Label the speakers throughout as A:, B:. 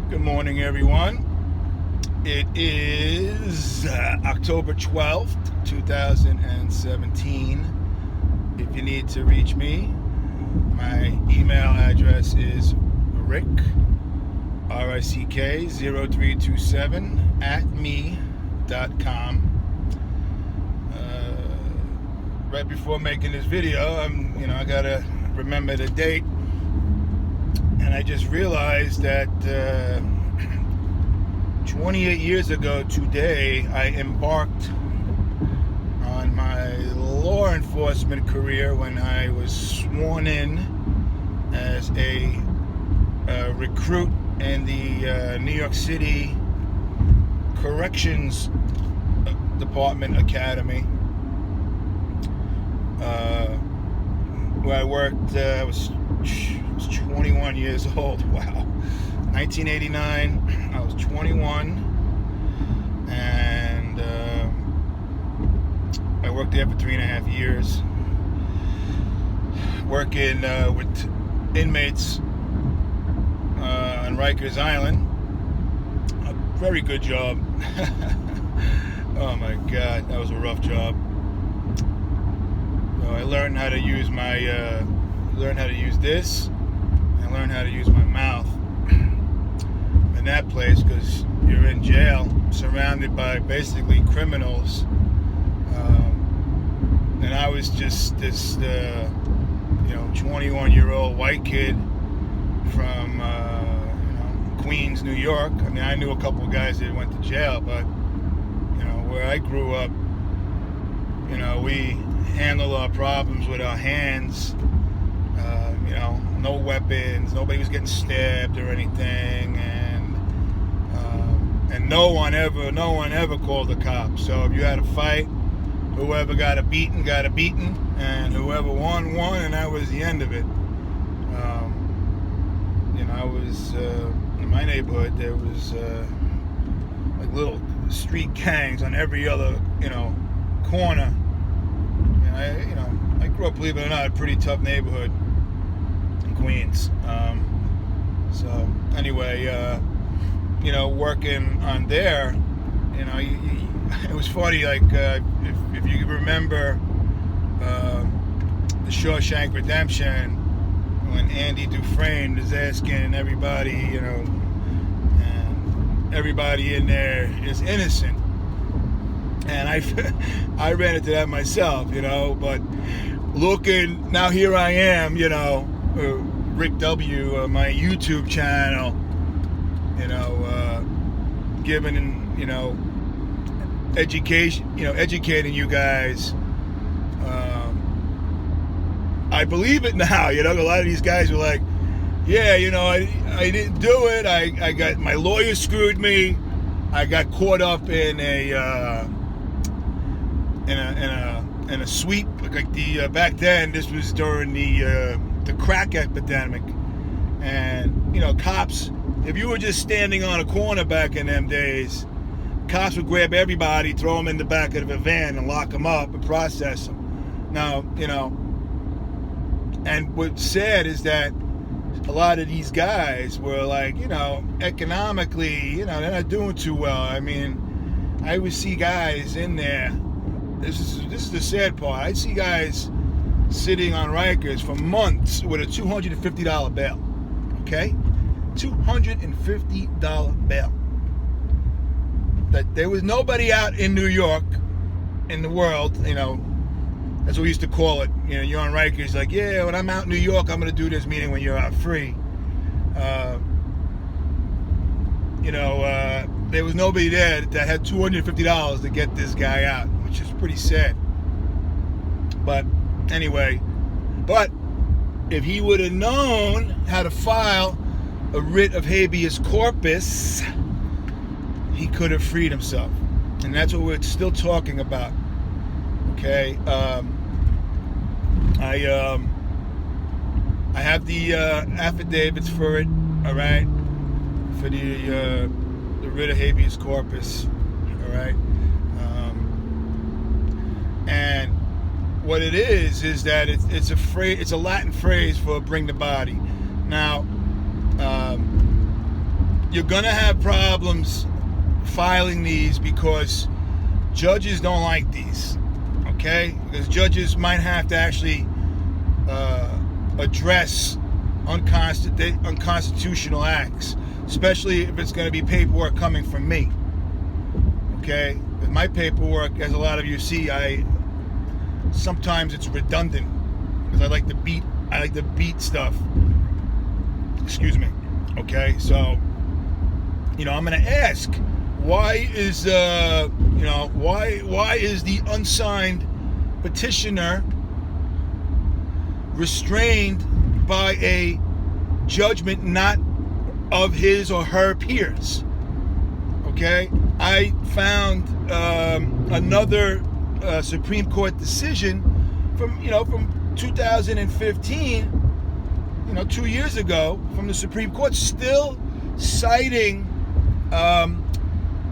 A: Good morning, everyone. It is October 12th, 2017. If you need to reach me, my email address is rick, R-I-C-K, 0327 @me.com. Right before making this video, I gotta remember the date. And I just realized that 28 years ago today, I embarked on my law enforcement career when I was sworn in as a recruit in the New York City Corrections Department Academy, where I worked. I was 21 years old. Wow. 1989. I was 21, and I worked there for 3.5 years, working with inmates on Rikers Island. A very good job. Oh my God, that was a rough job. So I learned how to use this. I learned how to use my mouth in that place, because you're in jail surrounded by basically criminals, and I was just this 21-year-old white kid from Queens, New York. I mean, I knew a couple of guys that went to jail, but where I grew up, we handled our problems with our hands. No weapons, nobody was getting stabbed or anything, and no one ever called the cops. So if you had a fight, whoever got a beating, and whoever won, and that was the end of it. I was in my neighborhood. There was like little street gangs on every other corner. And I grew up, believe it or not, a pretty tough neighborhood. Queens. So anyway, working on there, it was funny. Like if you remember the Shawshank Redemption, when Andy Dufresne is asking everybody, and everybody in there is innocent, and I ran into that myself, but looking now, here I am, Rick W, my YouTube channel, giving, educating you guys. I believe it now, a lot of these guys were like, yeah, I didn't do it. I got, my lawyer screwed me. I got caught up in a sweep, like the back then. This was during the crack epidemic, and cops, if you were just standing on a corner back in them days, cops would grab everybody, throw them in the back of a van and lock them up and process them. Now, and what's sad is that a lot of these guys were like, economically, they're not doing too well. I mean, I would see guys in there. This is the sad part. I'd see guys sitting on Rikers for months with a $250 bail. Okay? $250 bail. That there was nobody out in New York, in the world, that's what we used to call it. You're on Rikers, like, yeah, when I'm out in New York, I'm going to do this, meaning when you're out free. There was nobody there that had $250 to get this guy out, which is pretty sad. But anyway, if he would have known how to file a writ of habeas corpus, he could have freed himself. And that's what we're still talking about. Okay, I have the affidavits for it. All right, for the writ of habeas corpus. All right, and what it is that it's a phrase. It's a Latin phrase for bring the body. Now, you're going to have problems filing these because judges don't like these, okay? Because judges might have to actually address unconstitutional acts, especially if it's going to be paperwork coming from me, okay? With my paperwork, as a lot of you see, sometimes it's redundant because I like to beat stuff. Excuse me. Okay, so I'm going to ask, why is the unsigned petitioner restrained by a judgment not of his or her peers? Okay, I found another Supreme Court decision from 2015, 2 years ago, from the Supreme Court, still citing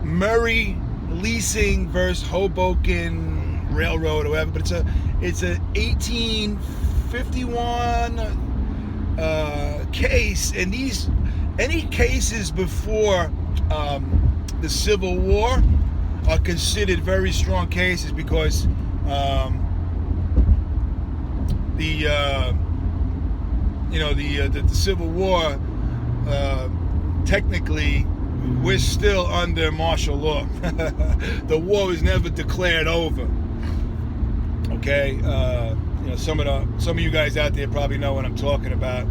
A: Murray Leasing versus Hoboken Railroad or whatever, but it's a 1851 case, and any cases before the Civil War are considered very strong cases because the Civil War, technically, we're still under martial law. The war was never declared over. Okay, some of you guys out there probably know what I'm talking about,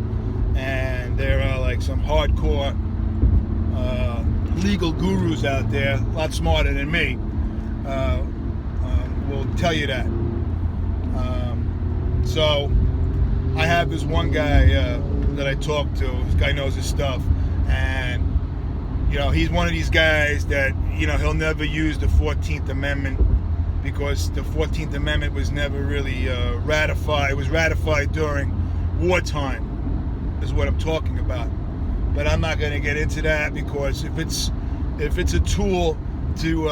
A: and there are like some hardcore legal gurus out there, a lot smarter than me, will tell you that. So I have this one guy that I talk to. This guy knows his stuff, and he's one of these guys that he'll never use the 14th Amendment because the 14th Amendment was never really ratified. It was ratified during wartime, is what I'm talking about. But I'm not going to get into that because if it's a tool to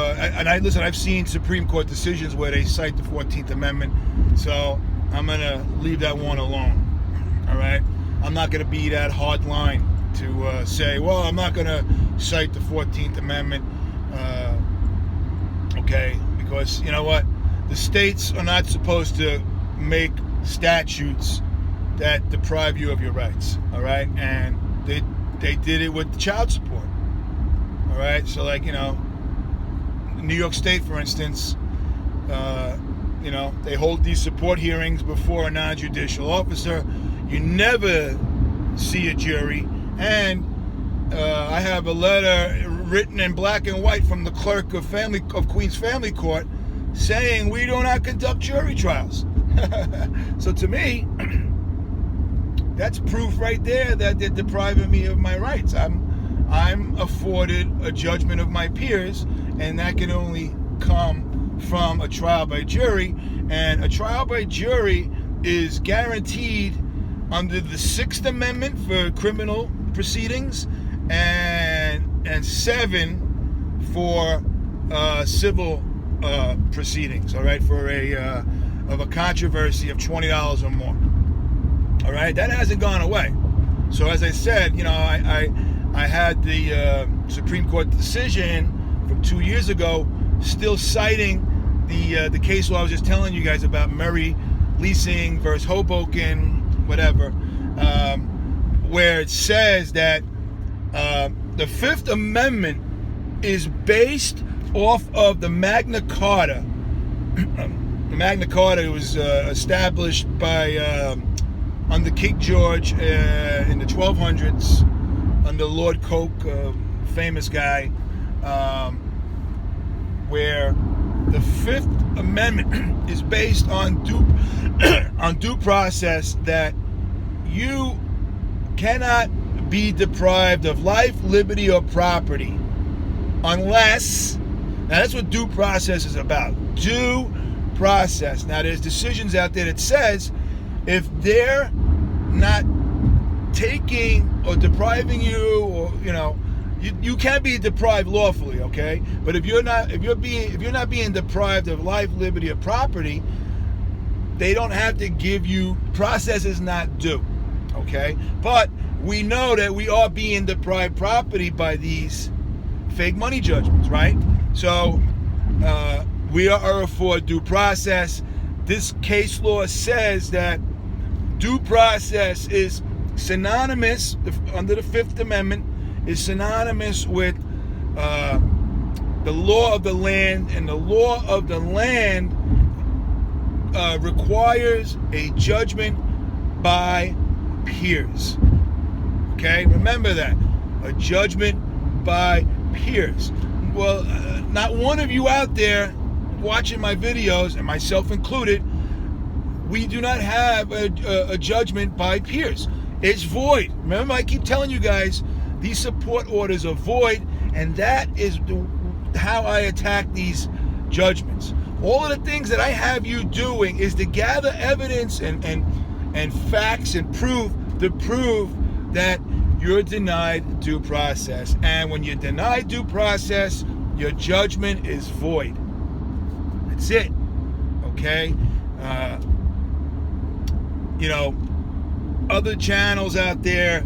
A: listen, I've seen Supreme Court decisions where they cite the 14th Amendment, so I'm going to leave that one alone. All right, I'm not going to be that hard line to say, well, I'm not going to cite the 14th Amendment, okay, because you know what, the states are not supposed to make statutes that deprive you of your rights. All right, and they did it with child support. All right, so like New York State, for instance, they hold these support hearings before a non-judicial officer. You never see a jury, and I have a letter written in black and white from the clerk of Queens Family Court saying we do not conduct jury trials. So to me, that's proof right there that they're depriving me of my rights. I'm afforded a judgment of my peers, and that can only come from a trial by jury, and a trial by jury is guaranteed under the 6th Amendment for criminal proceedings and 7 for civil proceedings, all right, for a controversy of $20 or more. All right, that hasn't gone away. So as I said, I had the Supreme Court decision from 2 years ago still citing the case law I was just telling you guys about, Murray Leasing versus Hoboken, whatever, where it says that the Fifth Amendment is based off of the Magna Carta. The Magna Carta was established by under King George in the 1200s under Lord Coke, famous guy, where the Fifth Amendment is based on due process, that you cannot be deprived of life, liberty, or property unless, now that's what due process is about, due process. Now there's decisions out there that says if they're not taking or depriving you, or you can be deprived lawfully, okay? But if you're not being deprived of life, liberty, or property, they don't have to give you, process is not due, okay? But we know that we are being deprived property by these fake money judgments, right? So we are afforded due process. This case law says that due process is synonymous, under the Fifth Amendment, is synonymous with the law of the land, and the law of the land requires a judgment by peers. Okay, remember that. A judgment by peers. Well, not one of you out there watching my videos, and myself included, we do not have a judgment by peers. It's void. Remember, I keep telling you guys, these support orders are void, and that is how I attack these judgments. All of the things that I have you doing is to gather evidence and facts and proof to prove that you're denied due process. And when you're denied due process, your judgment is void. That's it. Okay? You know, other channels out there,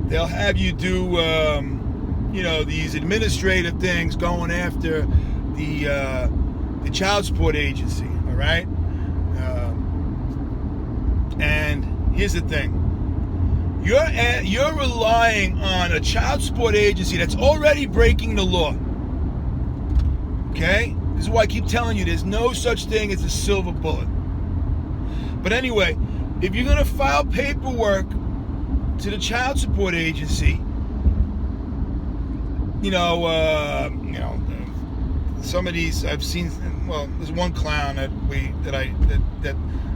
A: they'll have you do, you know, these administrative things going after the child support agency, all right? And here's the thing. You're relying on a child support agency that's already breaking the law. Okay? This is why I keep telling you there's no such thing as a silver bullet. But anyway, if you're going to file paperwork to the child support agency, you know, some of these I've seen. Well, there's one clown that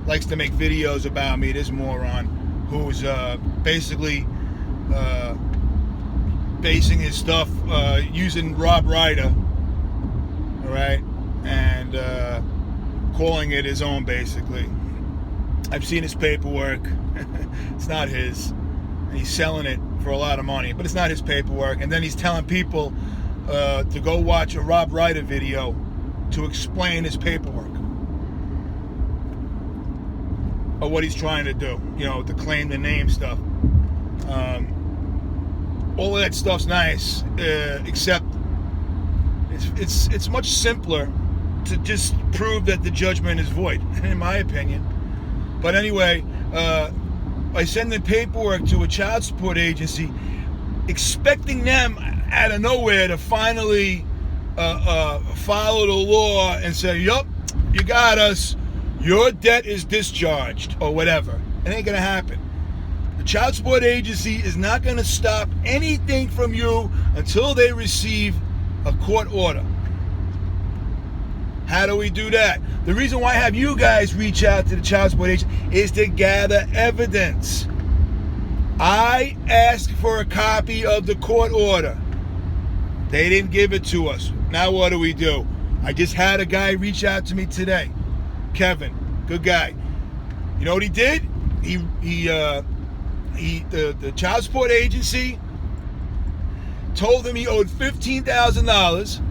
A: likes to make videos about me. This moron who's basically basing his stuff using Rob Ryder, all right, and calling it his own. Basically, I've seen his paperwork. It's not his, and he's selling it for a lot of money, but it's not his paperwork. And then he's telling people to go watch a Rob Ryder video to explain his paperwork or what he's trying to do, you know, to claim the name stuff. All of that stuff's nice, except it's much simpler to just prove that the judgment is void, in my opinion. But anyway, I send the paperwork to a child support agency, expecting them out of nowhere to finally follow the law and say, yup, you got us, your debt is discharged, or whatever. It ain't gonna happen. The child support agency is not gonna stop anything from you until they receive a court order. How do we do that? The reason why I have you guys reach out to the child support agency is to gather evidence. I asked for a copy of the court order. They didn't give it to us. Now what do? I just had a guy reach out to me today. Kevin, good guy. You know what he did? The child support agency told him he owed $15,000,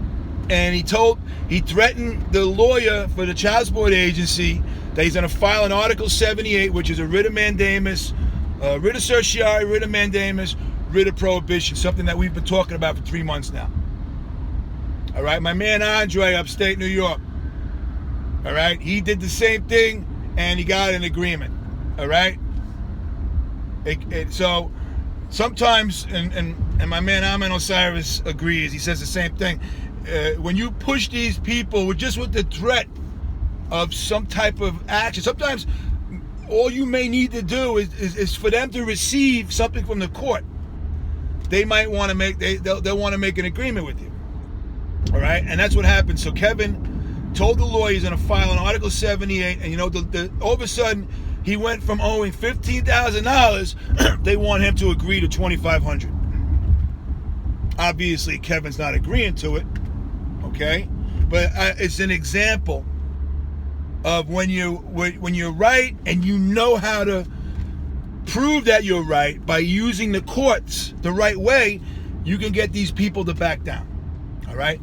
A: and he threatened the lawyer for the child support agency that he's going to file an Article 78, which is a writ of mandamus, writ of certiorari, writ of mandamus, writ of prohibition, something that we've been talking about for 3 months now. All right, my man Andre, upstate New York. All right, he did the same thing, and he got an agreement. All right. So sometimes, and my man Amen Osiris agrees. He says the same thing. When you push these people with the threat of some type of action, sometimes all you may need to do is for them to receive something from the court. They might want to they'll want to make an agreement with you. All right, and that's what happened. So Kevin told the lawyer he's going to file an Article 78, and you know, all of a sudden he went from owing $15,000. They want him to agree to $2,500. Obviously, Kevin's not agreeing to it. Okay, but it's an example of when you're right and you know how to prove that you're right by using the courts the right way, you can get these people to back down. All right.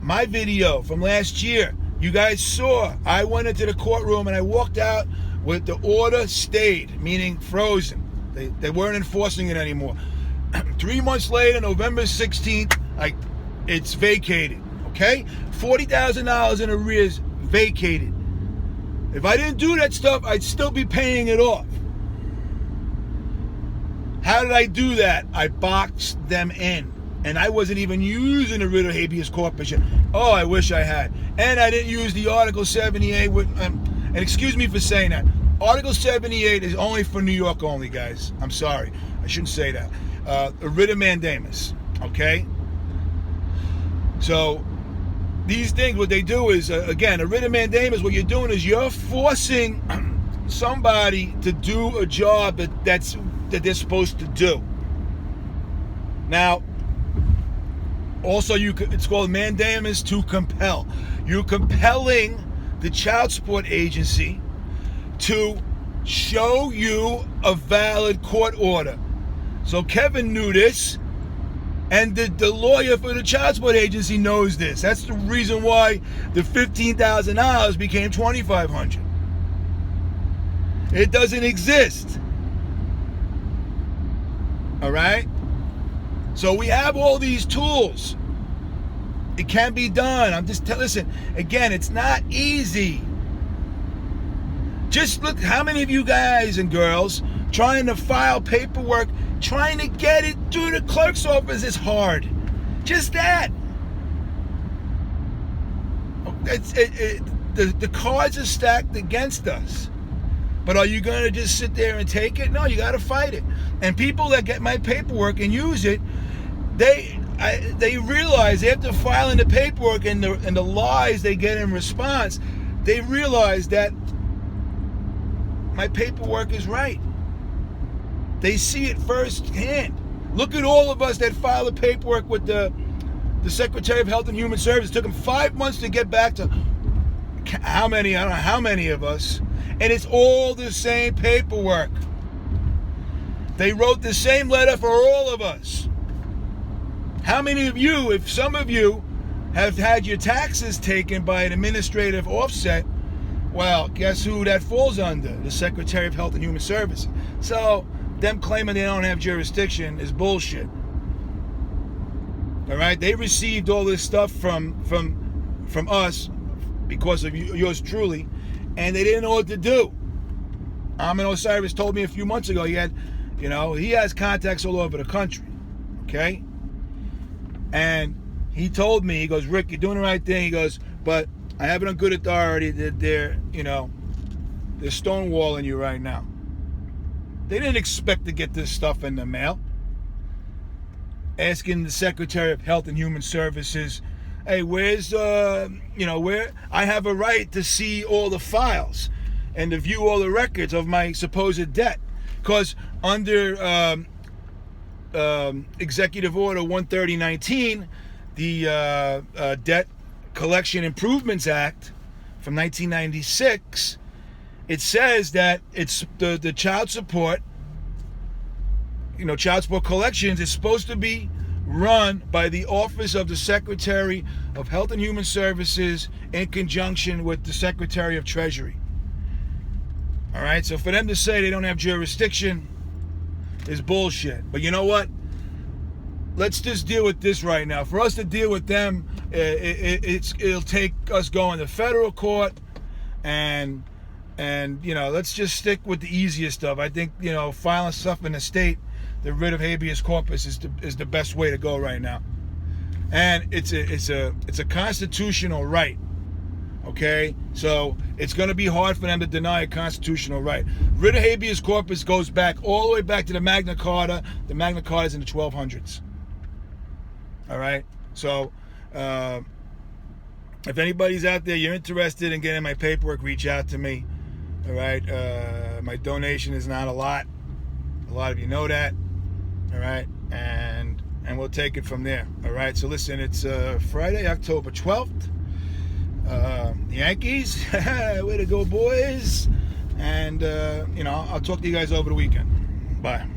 A: My video from last year, you guys saw, I went into the courtroom and I walked out with the order stayed, meaning frozen. They weren't enforcing it anymore. 3 months later, November 16th, it's vacated. Okay, $40,000 in arrears, vacated. If I didn't do that stuff, I'd still be paying it off. How did I do that? I boxed them in. And I wasn't even using the writ of habeas corpus yet. Oh, I wish I had. And I didn't use the Article 78. And excuse me for saying that. Article 78 is only for New York only, guys. I'm sorry. I shouldn't say that. A writ of mandamus. Okay? So, these things, what they do is, again, a writ of mandamus, what you're doing is you're forcing somebody to do a job that they're supposed to do. Now, also, it's called mandamus to compel. You're compelling the child support agency to show you a valid court order. So Kevin knew this, and the lawyer for the child support agency knows this. That's the reason why the $15,000 became $2,500. It doesn't exist. All right? So we have all these tools. It can be done. Listen, again, it's not easy. Just look, how many of you guys and girls trying to file paperwork, trying to get it through the clerk's office is hard. Just that. The cards are stacked against us. But are you going to just sit there and take it? No, you got to fight it. And people that get my paperwork and use it, they realize after filing the paperwork and the lies they get in response, they realize that my paperwork is right. They see it firsthand. Look at all of us that file the paperwork with the Secretary of Health and Human Services. It took them 5 months to get back to how many? I don't know how many of us. And it's all the same paperwork. They wrote the same letter for all of us. How many of you, if some of you have had your taxes taken by an administrative offset, well, guess who that falls under? The Secretary of Health and Human Services. So, them claiming they don't have jurisdiction is bullshit. All right? They received all this stuff from us because of yours truly, and they didn't know what to do. Ahmed Osiris told me a few months ago he has contacts all over the country. Okay? And he told me, he goes, Rick, you're doing the right thing. He goes, but I have it on good authority that they're stonewalling you right now. They didn't expect to get this stuff in the mail. Asking the Secretary of Health and Human Services, hey, where's, where I have a right to see all the files and to view all the records of my supposed debt. Because under Executive Order 13019, the Debt Collection Improvements Act from 1996, it says that it's the child support, child support collections is supposed to be run by the Office of the Secretary of Health and Human Services in conjunction with the Secretary of Treasury. All right, so for them to say they don't have jurisdiction is bullshit. But you know what? Let's just deal with this right now. For us to deal with them, it'll take us going to federal court, and let's just stick with the easiest stuff. I think filing stuff in the state, the writ of habeas corpus is the best way to go right now, and it's a constitutional right. Okay, so it's going to be hard for them to deny a constitutional right. Writ of habeas corpus goes back all the way back to the Magna Carta. The Magna Carta is in the 1200s. All right, so if anybody's out there, you're interested in getting my paperwork, reach out to me. All right, my donation is not a lot. A lot of you know that. All right, and we'll take it from there. All right, so listen, it's Friday, October 12th. Yankees, way to go, boys. And, I'll talk to you guys over the weekend. Bye.